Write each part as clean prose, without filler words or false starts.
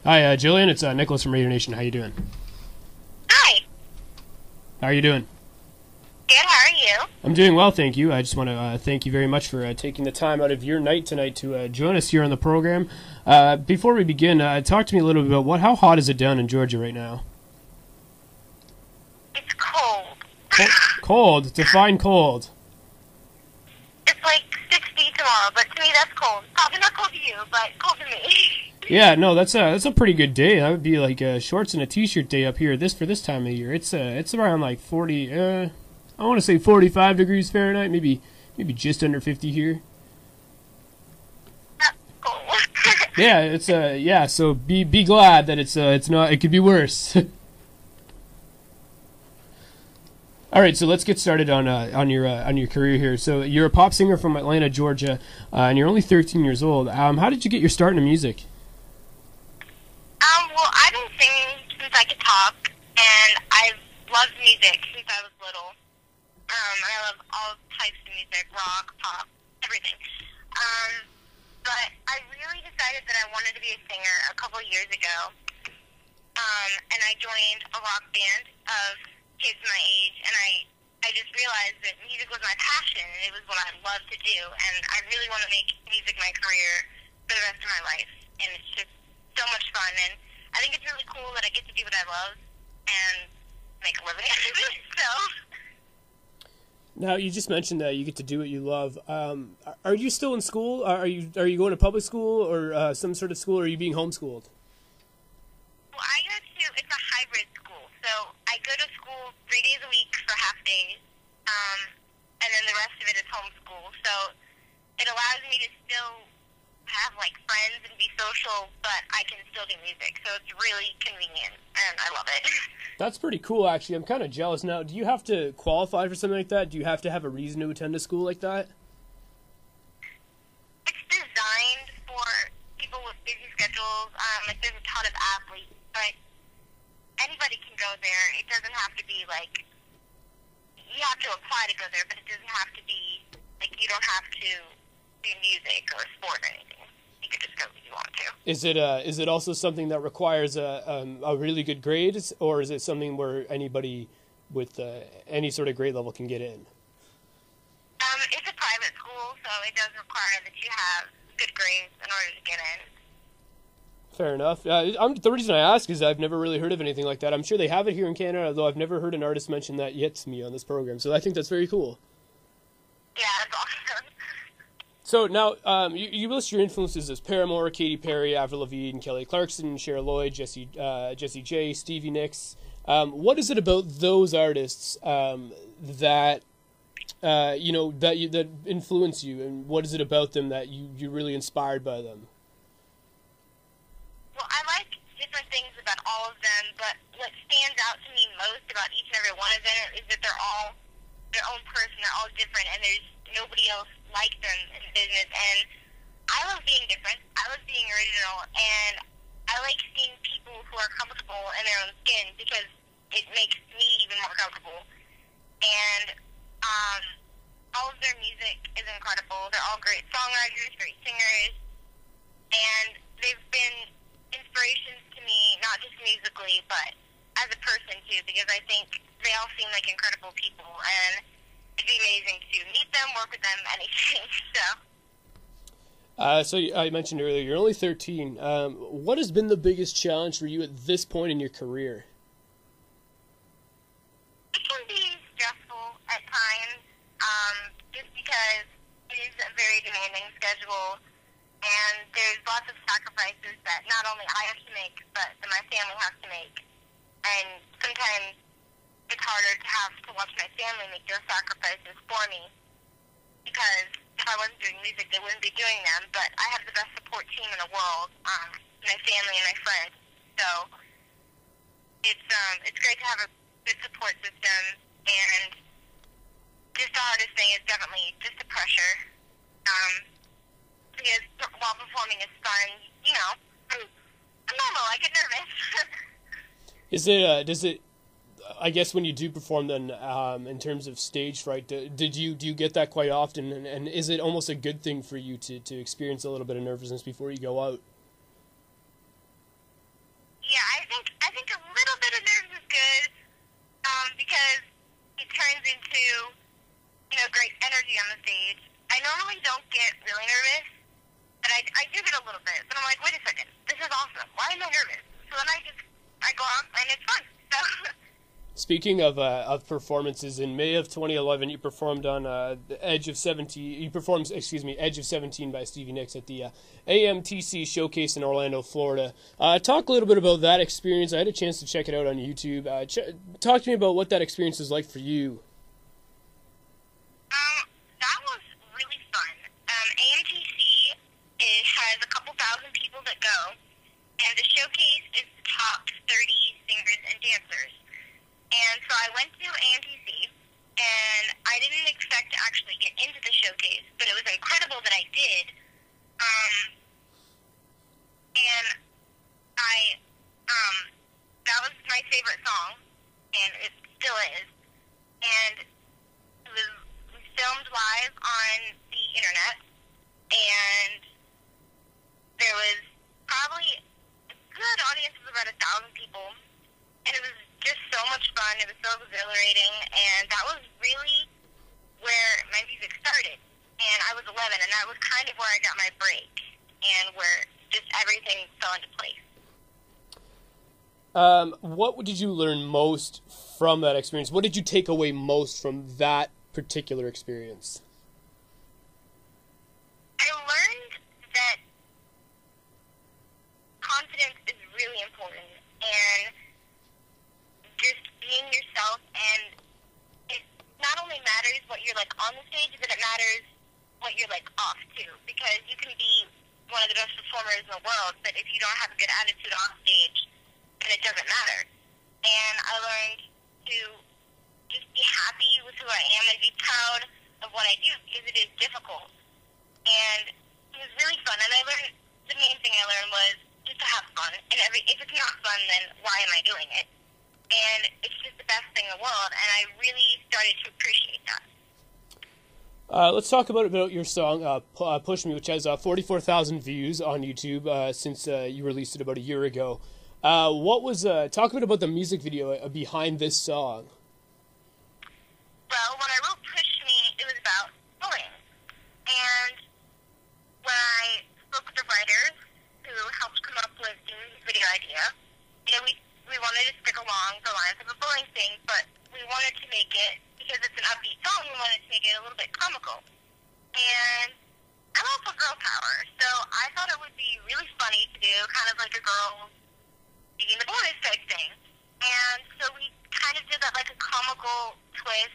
Hi, Jillian. It's Nicholas from Radio Nation. How you doing? Hi. How are you doing? Good. How are you? I'm doing well, thank you. I just want to thank you very much for taking the time out of your night tonight to join us here on the program. Before we begin, talk to me a little bit about how hot is it down in Georgia right now? It's cold. Cold. Define cold. It's like 60 tomorrow, but to me that's cold. Probably not cold to you, but cold to me. Yeah, no, that's a pretty good day. That would be like shorts and a t-shirt day up here. For this time of year, it's around like 40. I want to say 45 degrees Fahrenheit, maybe just under 50 here. That's cold. Yeah, yeah. So be glad that it's not. It could be worse. All right, so let's get started on your career here. So you're a pop singer from Atlanta, Georgia, and you're only 13 years old. How did you get your start in music? Well, I've been singing since I could talk, and I've loved music since I was little. And I love all types of music, rock, pop, everything. But I really decided that I wanted to be a singer a couple years ago. And I joined a rock band of kids my age, and I just realized that music was my passion, and it was what I loved to do, and I really want to make music my career for the rest of my life, and it's just so much fun, and I think it's really cool that I get to do what I love and make a living out of it, so... Now, you just mentioned that you get to do what you love. Are you still in school? Are you going to public school or some sort of school, or are you being homeschooled? Well, it's a hybrid school, so I go to school 3 days a week for half days, and then the rest of it is homeschool, so it allows me to still have, like, friends and be social, but I can still do music, so it's really convenient, and I love it. That's pretty cool, actually. I'm kind of jealous now. Do you have to qualify for something like that? Do you have to have a reason to attend a school like that? It's designed for people with busy schedules. Like, there's a ton of athletes, but anybody can go there. It doesn't have to be, like, you have to apply to go there, but it doesn't have to be, like, you don't have to do music or sport or anything. You could just go if you want to. Is it also something that requires a really good grade, or is it something where anybody with any sort of grade level can get in? It's a private school, so it does require that you have good grades in order to get in. Fair enough. The reason I ask is I've never really heard of anything like that. I'm sure they have it here in Canada, though I've never heard an artist mention that yet to me on this program. So I think that's very cool. Yeah, that's awesome. So now, you list your influences as Paramore, Katy Perry, Avril Lavigne, Kelly Clarkson, Cheryl Lloyd, Jessie J, Stevie Nicks. What is it about those artists that that influence you, and what is it about them that you're really inspired by them? Well, I like different things about all of them, but what stands out to me most about each and every one of them is that they're all their own person, they're all different, and there's nobody else like them in the business. And I love being different, I love being original, and I like seeing people who are comfortable in their own skin because it makes me even more comfortable. And all of their music is incredible. They're all great songwriters, great singers, and they've been inspirations to me, not just musically, but as a person too, because I think they all seem like incredible people, and it'd be amazing to meet them, work with them, anything. So I mentioned earlier you're only 13. What has been the biggest challenge for you at this point in your career? It can be stressful at times, just because it is a very demanding schedule, and there's lots of sacrifices that not only I have to make, but that my family has to make. And sometimes it's harder to have to watch my family make those sacrifices for me, because if I wasn't doing music, they wouldn't be doing them. But I have the best support team in the world, my family and my friends. So it's great to have a good support system, and just the hardest thing is definitely just the pressure. Because while performing is fun, I'm normal. I get nervous. Does it? I guess when you do perform, then in terms of stage fright, do you get that quite often? And is it almost a good thing for you to experience a little bit of nervousness before you go out? think a little bit of nerves is good, because it turns into, great energy on the stage. I normally don't get really nervous, but I do get a little bit. But I'm like, wait a second, this is awesome. Why am I nervous? So then I go out and it's fun. So. Speaking of performances, in May of 2011, you performed on Edge of 17. You performed, Edge of 17 by Stevie Nicks at the AMTC Showcase in Orlando, Florida. Talk a little bit about that experience. I had a chance to check it out on YouTube. Talk to me about what that experience was like for you. That was really fun. AMTC has a couple thousand people that go, and the showcase is the top 30 singers and dancers. And so I went to AMTC, and I didn't expect to actually get into the showcase, but it was incredible that I did. And that was my favorite song, and it still is. And it was filmed live on the internet, and there was probably a good audience of about 1,000 people, and it was just so much fun. It was so exhilarating, and that was really where my music started. And I was 11, and that was kind of where I got my break, and where just everything fell into place. What did you learn most from that experience? What did you take away most from that particular experience? I learned that confidence is really important, and just being yourself, and it not only matters what you're like on the stage, but it matters what you're like off too, because you can be one of the best performers in the world, but if you don't have a good attitude off stage, then it doesn't matter. And I learned to just be happy with who I am and be proud of what I do, because it is difficult. And it was really fun, and I learned, the main thing I learned was just to have fun, and if it's not fun, then why am I doing it? And it's just the best thing in the world, and I really started to appreciate that. Let's talk about your song, Push Me, which has 44,000 views on YouTube since you released it about a year ago. Talk a bit about the music video behind this song. Well, when I wrote Push Me, it was about bullying. And when I spoke with the writers who helped come up with the music video idea, we wanted to stick along the lines of a bullying thing, but we wanted to make it, because it's an upbeat song, we wanted to make it a little bit comical. And I'm also girl power, so I thought it would be really funny to do kind of like a girl beating the boys type thing. And so we kind of did that like a comical twist,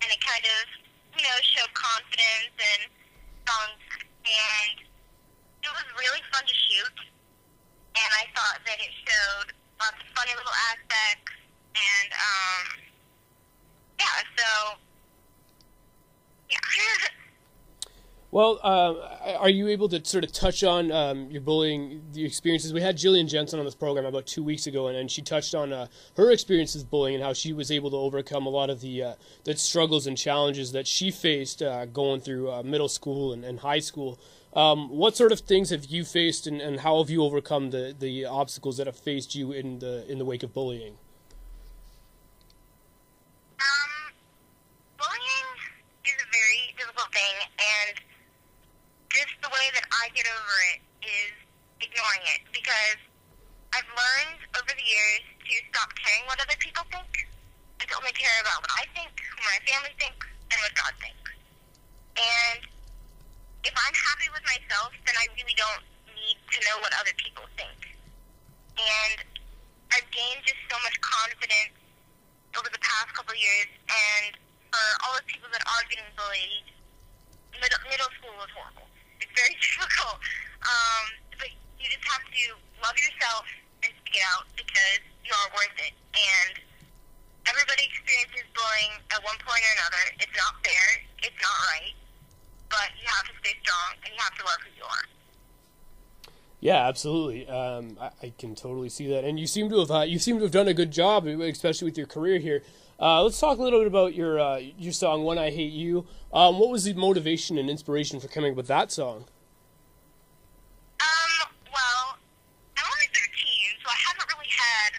and it kind of, showed confidence and songs, and it was really fun to shoot, and I thought that it showed lots of funny little aspects, and, yeah. Well, are you able to sort of touch on your bullying, the experiences? We had Jillian Jensen on this program about 2 weeks ago, and she touched on her experiences bullying and how she was able to overcome a lot of the struggles and challenges that she faced going through middle school and high school. What sort of things have you faced, and how have you overcome the obstacles that have faced you in the wake of bullying? Bullying is a very difficult thing, and just the way that I get over it is ignoring it, because I've learned over the years to stop caring what other people think and to only care about what I think, what my family thinks, and what God thinks. And if I'm happy with myself, then I really don't need to know what other people think. And I've gained just so much confidence over the past couple of years, and for all the people that are getting bullied, middle school is horrible. It's very difficult. But you just have to love yourself and speak it out, because you are worth it. And everybody experiences bullying at one point or another. It's not fair. It's not right. But you have to stay strong, and you have to love who you are. Yeah, absolutely. I can totally see that, and you seem to have done a good job, especially with your career here. Let's talk a little bit about your song "When I Hate You." What was the motivation and inspiration for coming up with that song? Well, I'm only 13, so I haven't really had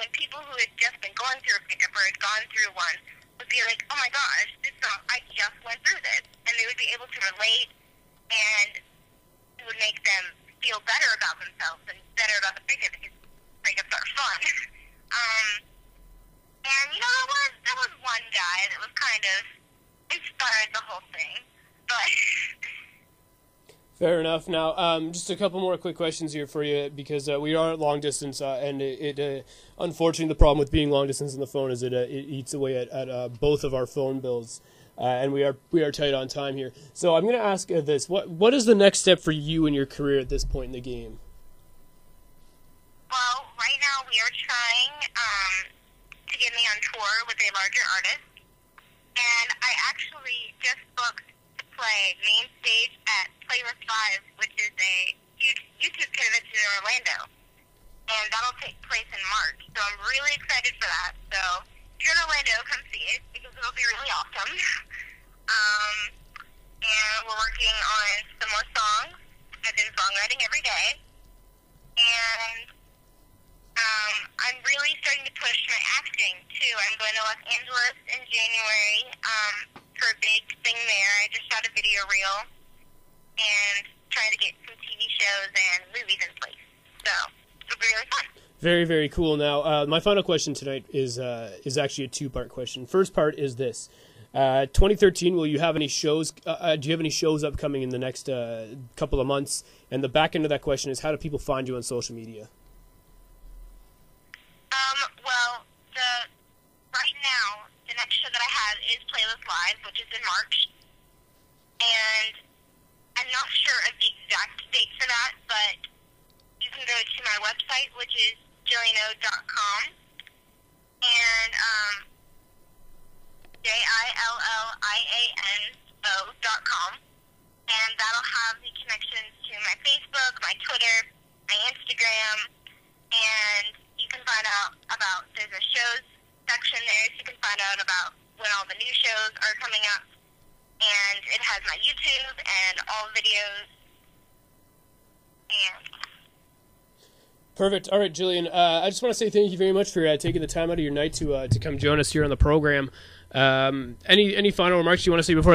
when people who had just been going through a breakup or had gone through one would be like, oh my gosh, this song, I just went through this. And they would be able to relate, and it would make them feel better about themselves and better about the breakup, because breakups are fun. And, you know, there was one guy that was kind of inspired the whole thing. But Fair enough. Now, just a couple more quick questions here for you, because we are long distance, and unfortunately, the problem with being long distance on the phone is it eats away at both of our phone bills, and we are tight on time here. So I'm going to ask this: what is the next step for you in your career at this point in the game? well, right now we are trying to get me on tour with a larger artist, and I actually just booked to play main stage at Playlist Live, which is a huge YouTube convention in Orlando, and that'll take place in March. So I'm really excited for that. So if you're in Orlando, come see it, because it'll be really awesome. And we're working on some more songs. I've been songwriting every day, and I'm really starting to push my acting too. I'm going to Los Angeles in January for a big thing there. I just shot a video reel and trying to get some TV shows and movies in place. So it'll be really fun. Very, very cool. Now, my final question tonight is actually a two-part question. First part is this: 2013, will you have any shows? Do you have any shows upcoming in the next couple of months? And the back end of that question is, how do people find you on social media? Well, right now, the next show that I have is Playlist Live, which is in March. And I'm not sure of the exact date for that, but you can go to my website, which is JillianO.com. And JILLIANO.com. And that'll have the connections to my Facebook, my Twitter, my Instagram, and you can find out about, there's a shows section there, so you can find out about when all the new shows are coming up. And it has my YouTube and all videos. And Perfect. All right, Jillian. I just want to say thank you very much for taking the time out of your night to come join us here on the program. Any final remarks you want to say before